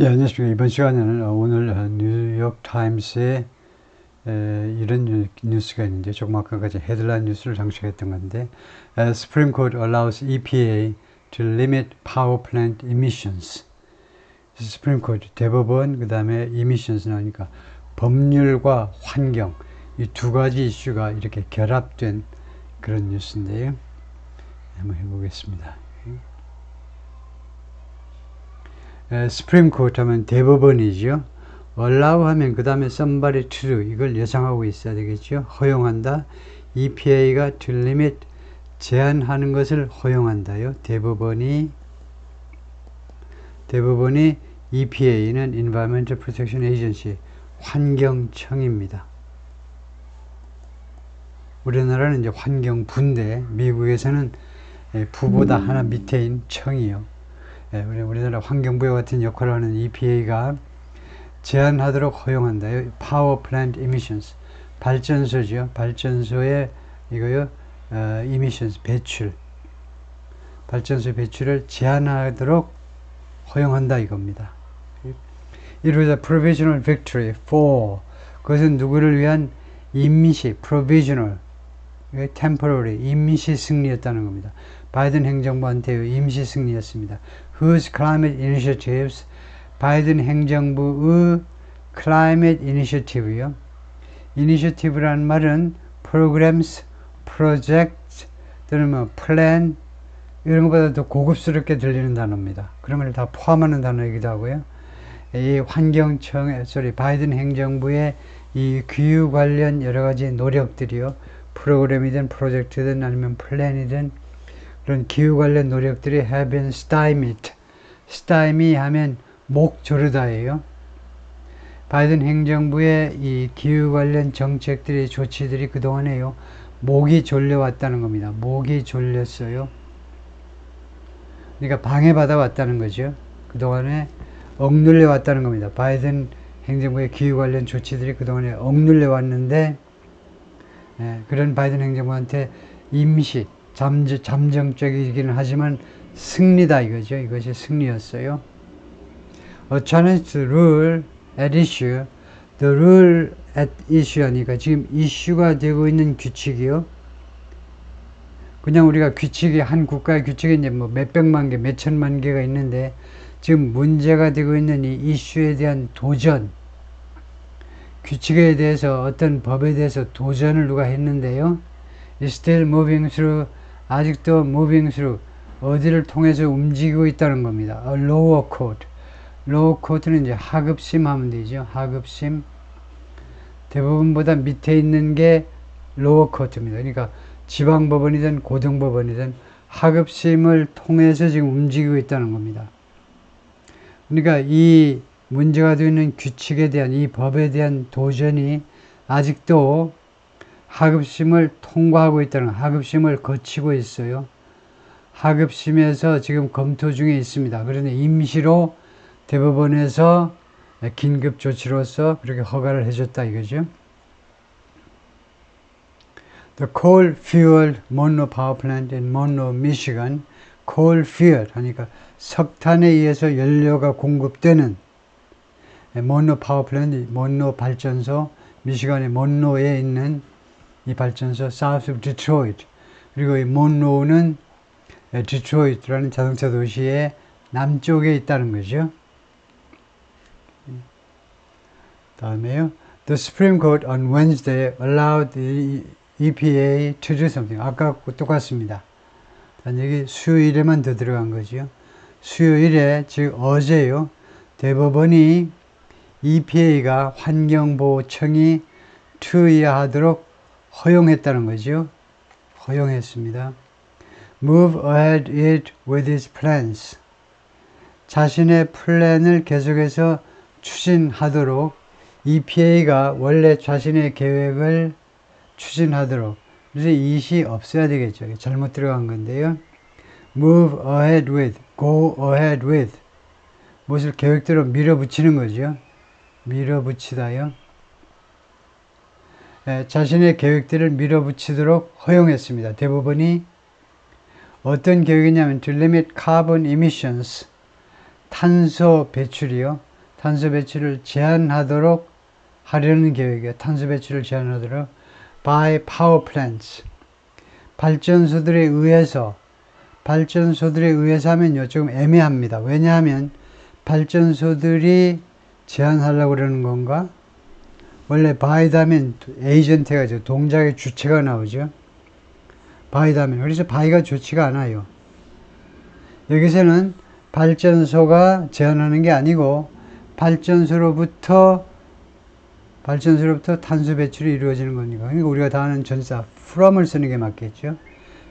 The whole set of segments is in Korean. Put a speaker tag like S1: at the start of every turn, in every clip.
S1: 예, 안녕하십니까. 이번 시간에는 오늘 뉴욕 타임스에 이런 뉴스가 있는데, 조금 아까까지 헤드라인 뉴스를 장식했던 건데, Supreme Court allows EPA to limit power plant emissions. Supreme Court, 대법원, 그 다음에 emissions 나오니까 법률과 환경, 이 두 가지 이슈가 이렇게 결합된 그런 뉴스인데요. 한번 해보겠습니다. 스프림 코트 하면 대법원이죠. allow 하면 그 다음에 somebody to do, 이걸 예상하고 있어야 되겠죠. 허용한다. EPA가 to limit, 제한하는 것을 허용한다요. 대법원이 EPA는 Environmental Protection Agency, 환경청입니다. 우리나라는 이제 환경부인데 미국에서는 부보다 하나 밑에인 청이요. 우리나라 환경부와 같은 역할을 하는 EPA가 제한하도록 허용한다. Power Plant Emissions, 발전소죠. 발전소의 이거요, emissions, 배출, 발전소 배출을 제한하도록 허용한다 이겁니다. It was a provisional victory for, 그것은 누구를 위한 임시, provisional, temporary, 임시 승리였다는 겁니다. 바이든 행정부한테요, 임시 승리였습니다. Whose climate initiatives, 바이든 행정부의 climate initiative요. initiative라는 말은 programs, projects 또는 뭐 plan, 이런 것보다 더 고급스럽게 들리는 단어입니다. 그런 걸 다 포함하는 단어이기도 하고요. 이 바이든 행정부의 이 기후 관련 여러 가지 노력들이요, 프로그램이든 프로젝트든 아니면 플랜이든 그런 기후 관련 노력들이 have been stymied. stymie 하면 목 조르다예요. 바이든 행정부의 이 기후 관련 정책들이, 조치들이 그동안에요, 목이 졸려왔다는 겁니다. 목이 졸렸어요. 그러니까 방해받아 왔다는 거죠. 그동안에 억눌려 왔다는 겁니다. 바이든 행정부의 기후 관련 조치들이 그동안에 억눌려 왔는데, 그런 바이든 행정부한테 임시, 잠정적이기는 하지만 승리다 이거죠. 이것이 승리였어요. A challenge to rule at issue, the rule at issue 하니까 지금 이슈가 되고 있는 규칙이요. 그냥 우리가 규칙이, 한 국가의 규칙이 이제 뭐 몇백만 개, 몇천만 개가 있는데, 지금 문제가 되고 있는 이 이슈에 대한 도전, 규칙에 대해서, 어떤 법에 대해서 도전을 누가 했는데요. It's still moving through, 아직도 moving through, 어디를 통해서 움직이고 있다는 겁니다. A lower court. lower court는 이제 하급심 하면 되죠. 하급심. 대법원보다 밑에 있는 게 lower court입니다. 그러니까 지방법원이든 고등법원이든 하급심을 통해서 지금 움직이고 있다는 겁니다. 그러니까 이 문제가 되는 규칙에 대한, 이 법에 대한 도전이 아직도 하급심을 통과하고 있다는, 하급심을 거치고 있어요. 하급심에서 지금 검토 중에 있습니다. 그런데 임시로 대법원에서 긴급 조치로서 그렇게 허가를 해줬다 이거죠. The coal-fueled Monroe Power Plant in Monroe, Michigan. coal-fueled 하니까 석탄에 의해서 연료가 공급되는 Monroe Power Plant, monroe 발전소, 미시간의 monroe에 있는 이 발전소, South of Detroit. 그리고 이 monroe는 디트로이트라는 자동차 도시의 남쪽에 있다는 거죠. 다음에요. The Supreme Court on Wednesday allowed the EPA to do something. 아까 똑같습니다. 여기 수요일에만 더 들어간 거죠. 수요일에, 즉 어제요, 대법원이 EPA가 환경보호청이 투여하도록 허용했다는 거죠. 허용했습니다. Move ahead it with its plans. 자신의 플랜을 계속해서 추진하도록, EPA가 원래 자신의 계획을 추진하도록, 그래서 it이 없어야 되겠죠. 잘못 들어간 건데요. Move ahead with, go ahead with, 무엇을 계획대로 밀어붙이는 거죠. 밀어붙이다요. 자신의 계획들을 밀어붙이도록 허용했습니다. 대법원이 어떤 계획이냐면 to limit carbon emissions, 탄소 배출이요. 탄소 배출을 제한하도록 하려는 계획이에요. 탄소 배출을 제한하도록 by power plants. 발전소들에 의해서 하면요, 조금 애매합니다. 왜냐하면 발전소들이 제한하려고 그러는 건가? 원래 by 하면 에이전트가 죠. 동작의 주체가 나오죠. by 하면. 그래서 by가 좋지가 않아요. 여기서는 발전소가 제한하는 게 아니고 발전소로부터 탄소 배출이 이루어지는 거니까. 그러니까 우리가 다 아는 전사 from을 쓰는 게 맞겠죠.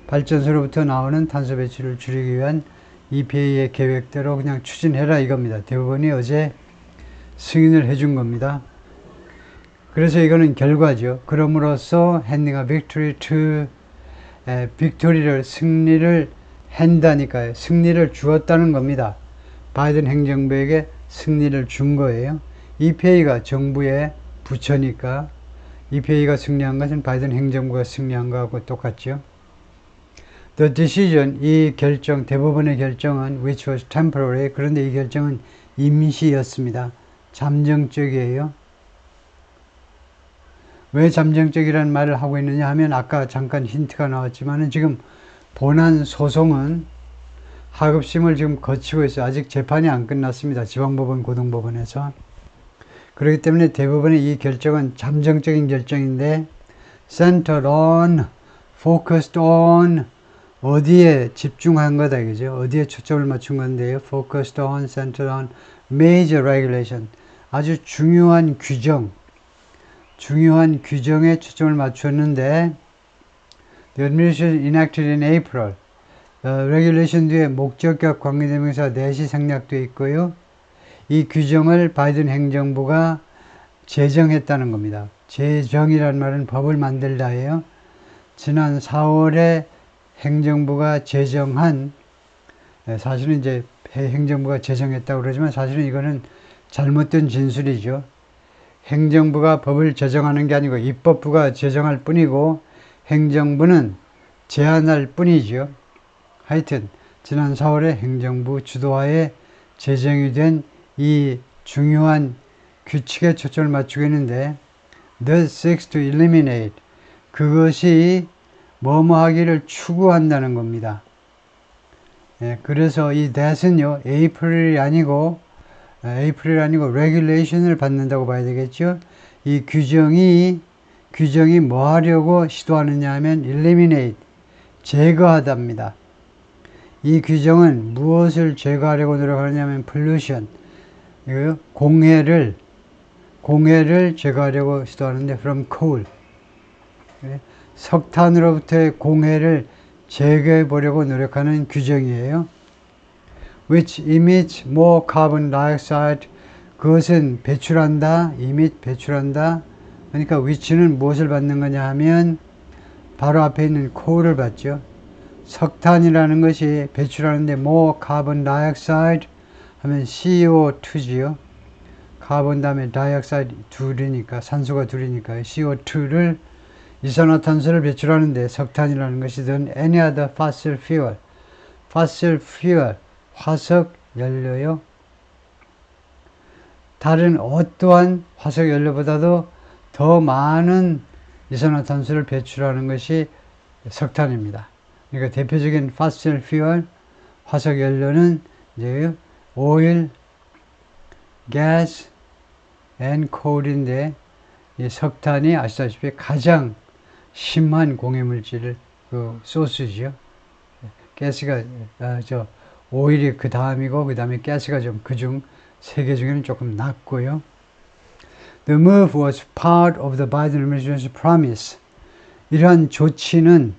S1: 발전소로부터 나오는 탄소 배출을 줄이기 위한 EPA의 계획대로 그냥 추진해라 이겁니다. 대법원이 어제 승인을 해준 겁니다. 그래서 이거는 결과죠. 그럼으로써 handing a victory to 빅토리를 승리를 한다니까요. 승리를 주었다는 겁니다. 바이든 행정부에게 승리를 준 거예요. EPA가 정부의 부처니까 EPA가 승리한 것은 바이든 행정부가 승리한 거하고 똑같죠. The decision, 이 결정, 대법원의 결정은 which was temporary, 그런데 이 결정은 임시였습니다. 잠정적이에요. 왜 잠정적이라는 말을 하고 있느냐 하면 아까 잠깐 힌트가 나왔지만은 지금 본안 소송은 하급심을 지금 거치고 있어요. 아직 재판이 안 끝났습니다. 지방법원, 고등법원에서. 그렇기 때문에 대법원의 이 결정은 잠정적인 결정인데 centered on, focused on, 어디에 집중한 거다 이거죠. 어디에 초점을 맞춘 건데요. focused on, centered on major regulation, 아주 중요한 규정에 초점을 맞췄는데 the administration enacted in April. 레귤레이션 뒤에 목적격 관계대명사 넷이 생략되어 있고요. 이 규정을 바이든 행정부가 제정했다는 겁니다. 제정이라는 말은 법을 만들다예요. 지난 4월에 행정부가 제정한, 사실은 이제 행정부가 제정했다고 그러지만 사실은 이거는 잘못된 진술이죠. 행정부가 법을 제정하는 게 아니고 입법부가 제정할 뿐이고 행정부는 제안할 뿐이죠. 하여튼 지난 4월에 행정부 주도하에 제정이 된 이 중요한 규칙에 초점을 맞추고 있는데 that seeks to eliminate, 그것이 뭐뭐 하기를 추구한다는 겁니다. 그래서 이 that은요 April이 아니고 regulation을 받는다고 봐야 되겠죠. 이 규정이 뭐 하려고 시도하느냐 하면 eliminate, 제거하답니다. 이 규정은 무엇을 제거하려고 노력하느냐 하면 pollution, 공해를 제거하려고 시도하는데 from coal, 석탄으로부터의 공해를 제거해 보려고 노력하는 규정이에요. which emits more carbon dioxide, 그것은 배출한다, 배출한다. 그러니까 which는 무엇을 받는 거냐 하면 바로 앞에 있는 coal을 받죠. 석탄이라는 것이 배출하는데 more carbon dioxide 하면 CO2지요. 카본 다음에 다이옥사이드 둘이니까, 산소가 둘이니까 CO2를, 이산화탄소를 배출하는데 석탄이라는 것이든 any other fossil fuel, 화석 연료요. 다른 어떠한 화석 연료보다도 더 많은 이산화탄소를 배출하는 것이 석탄입니다. 그러니까 대표적인 fossil fuel, 화석 연료는 이제 oil, gas, and coal인데 이 석탄이 아시다시피 가장 심한 공해물질 소스죠. 가스가 오일이 그 다음이고 그 다음에 가스가 좀 그중 세 개 중에는 조금 낮고요. The move was part of the Biden administration's promise. 이러한 조치는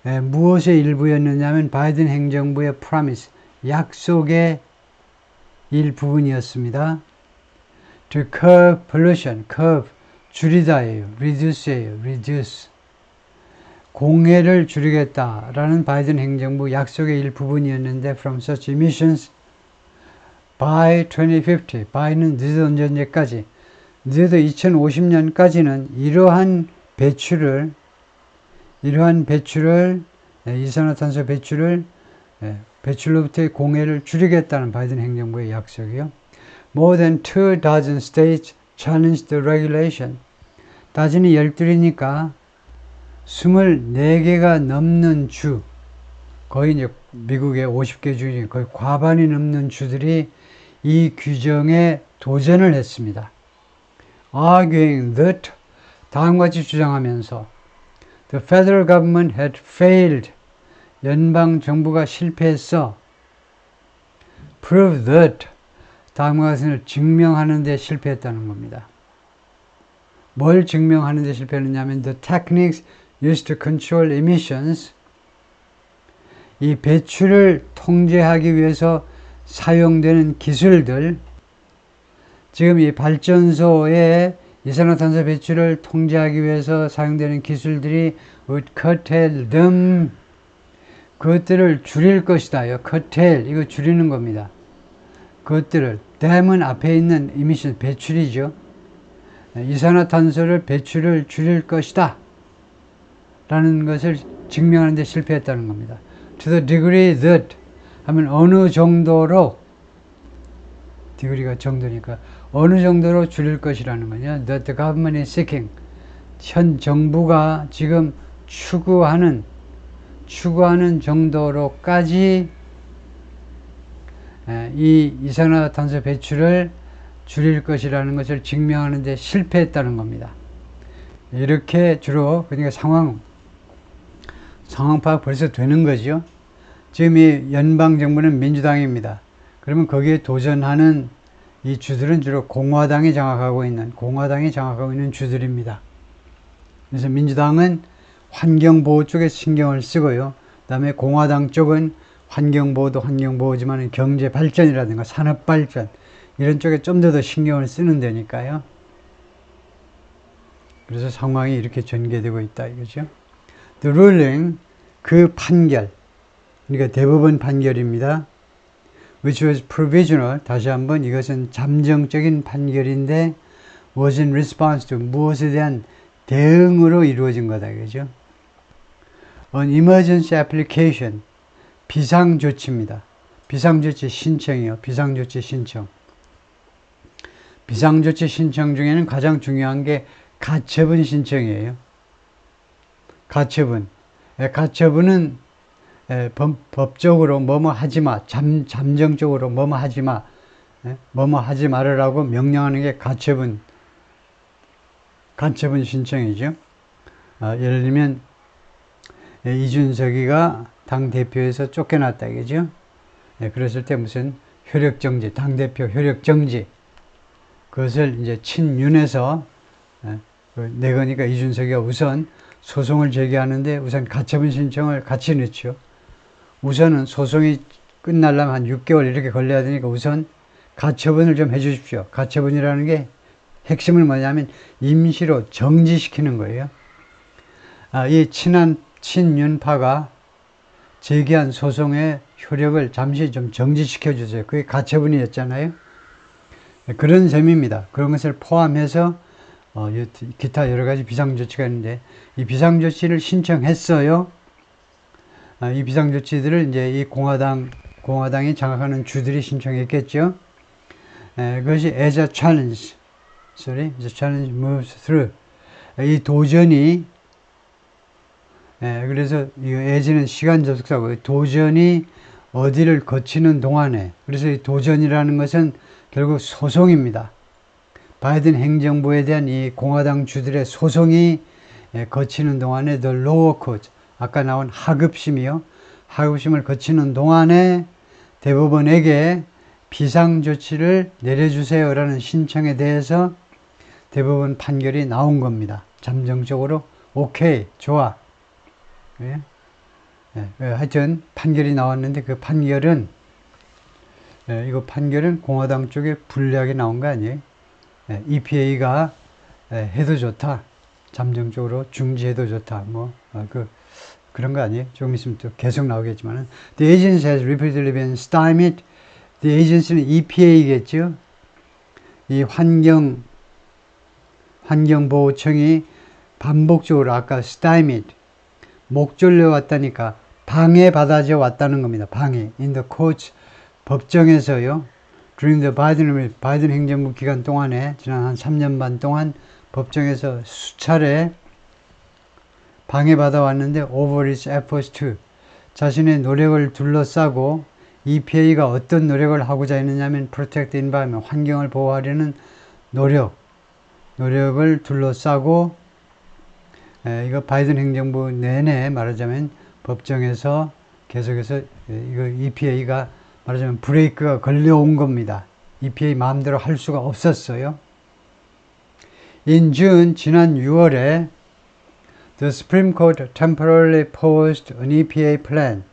S1: 무엇의 일부였느냐면 바이든 행정부의 promise, 약속의 일부분이었습니다. To curb pollution, curb 줄이다예요. reduce예요. reduce. 공해를 줄이겠다라는 바이든 행정부 약속의 일부분이었는데 from such emissions by 2050. by는 늦어도 언제까지? 늦어도 2050년까지는 이러한 배출을 이산화탄소 배출로부터의 공해를 줄이겠다는 바이든 행정부의 약속이요. more than 24 states challenged the regulation. 다진이 12이니까 24개가 넘는 주, 거의 이제 미국의 50개 주 중에 거의 과반이 넘는 주들이 이 규정에 도전을 했습니다. Arguing that, 다음과 같이 주장하면서 The federal government had failed, 연방 정부가 실패했어. Prove that, 다음과 같은 증명하는 데 실패했다는 겁니다. 뭘 증명하는 데 실패했느냐면 The techniques used to control emissions, 이 배출을 통제하기 위해서 사용되는 기술들, 지금 이 발전소의 이산화탄소 배출을 통제하기 위해서 사용되는 기술들이 would curtail them, 그것들을 줄일 것이다. curtail, 이거 줄이는 겁니다. 그것들을, dam은 앞에 있는 emission, 배출이죠. 이산화탄소를 배출을 줄일 것이다 라는 것을 증명하는 데 실패했다는 겁니다. To the degree that 하면 어느 정도로, degree가 정도니까 어느 정도로 줄일 것이라는 거냐. That the government is seeking, 현 정부가 지금 추구하는 정도로까지 이 이산화탄소 배출을 줄일 것이라는 것을 증명하는 데 실패했다는 겁니다. 이렇게 주로, 그러니까 상황 파악 벌써 되는 거죠. 지금 이 연방정부는 민주당입니다. 그러면 거기에 도전하는 이 주들은 주로 공화당이 장악하고 있는 주들입니다. 그래서 민주당은 환경보호 쪽에 신경을 쓰고요. 그 다음에 공화당 쪽은 환경보호도 환경보호지만 경제발전이라든가 산업발전, 이런 쪽에 좀 더 신경을 쓰는 데니까요. 그래서 상황이 이렇게 전개되고 있다 이거죠. The ruling, 그 판결, 그러니까 대법원 판결입니다. Which was provisional, 다시 한번 이것은 잠정적인 판결인데 was in response to, 무엇에 대한 대응으로 이루어진 거다 이거죠. An emergency application, 비상조치입니다. 비상조치 신청이요. 비상조치 신청. 비상조치 신청 중에는 가장 중요한 게 가처분 신청이에요. 가처분. 가처분은 법적으로 뭐뭐 하지마, 잠정적으로 뭐뭐 하지마, 뭐뭐 하지 말으라고 명령하는 게 가처분 신청이죠. 예를 들면 이준석이가 당대표에서 쫓겨났다 이거죠. 그랬을 때 무슨 효력정지, 당대표 효력정지, 그것을 이제 친윤에서 내거니까 이준석이가 우선 소송을 제기하는데 우선 가처분 신청을 같이 넣죠. 우선은 소송이 끝나려면 한 6개월 이렇게 걸려야 되니까 우선 가처분을 좀 해주십시오. 가처분이라는 게 핵심은 뭐냐면 임시로 정지시키는 거예요. 이 친윤파가 제기한 소송의 효력을 잠시 좀 정지시켜 주세요. 그게 가처분이었잖아요. 그런 셈입니다. 그런 것을 포함해서 기타 여러 가지 비상조치가 있는데 이 비상조치를 신청했어요. 이 비상조치들을 이제 이 공화당이 장악하는 주들이 신청했겠죠. 그것이 as a challenge, the challenge moves through. 이 도전이, 그래서 이 as는 시간 접속사고 도전이 어디를 거치는 동안에, 그래서 이 도전이라는 것은 결국 소송입니다. 바이든 행정부에 대한 이 공화당 주들의 소송이 거치는 동안에 the lower court, 아까 나온 하급심이요. 하급심을 거치는 동안에 대법원에게 비상조치를 내려주세요라는 신청에 대해서 대법원 판결이 나온 겁니다. 잠정적으로 오케이, 좋아. 하여튼 판결이 나왔는데 그 판결은 이거 판결은 공화당 쪽에 불리하게 나온 거 아니에요? EPA가 해도 좋다. 잠정적으로 중지해도 좋다. 그런 거 아니에요? 조금 있으면 또 계속 나오겠지만은. The agency has repeatedly been stymied. The agency는 EPA겠죠? 이 환경보호청이 반복적으로 아까 stymied, 목 졸려 왔다니까 방해받아져 왔다는 겁니다. 방해. In the courts, 법정에서요. during the 바이든 행정부 기간 동안에 지난 한 3년 반 동안 법정에서 수차례 방해받아 왔는데 over its efforts to 자신의 노력을 둘러싸고 EPA가 어떤 노력을 하고자 했느냐면 protect the environment 환경을 보호하려는 노력을 둘러싸고 이거 바이든 행정부 내내 말하자면 법정에서 계속해서 이거 EPA가 말하자면 브레이크가 걸려온 겁니다. EPA 마음대로 할 수가 없었어요. In June 지난 6월에 The Supreme Court temporarily paused an EPA plan.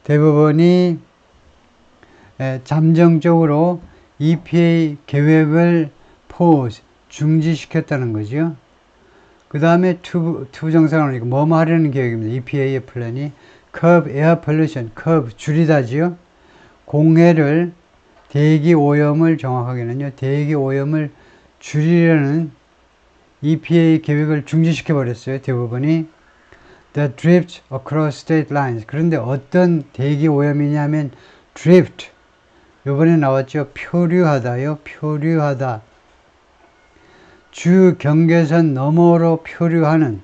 S1: 대법원이 잠정적으로 EPA 계획을 중지시켰다는 거죠. 그 다음에 투부 정상으로 뭐뭐 하려는 계획입니다. EPA의 플랜이 curb air pollution, curb 줄이다지요. 공해를 대기 오염을 정확하게는요. 대기 오염을 줄이려는 EPA 계획을 중지시켜 버렸어요. 대법원이 that drift across state lines. 그런데 어떤 대기 오염이냐면 drift. 이번에 나왔죠. 표류하다요. 표류하다. 주 경계선 너머로 표류하는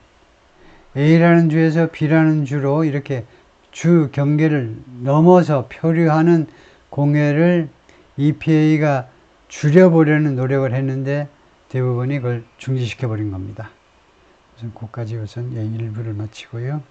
S1: A라는 주에서 B라는 주로 이렇게 주 경계를 넘어서 표류하는 공해를 EPA가 줄여보려는 노력을 했는데 대법원이 그걸 중지시켜버린 겁니다. 우선 거기까지 우선 일부를 마치고요.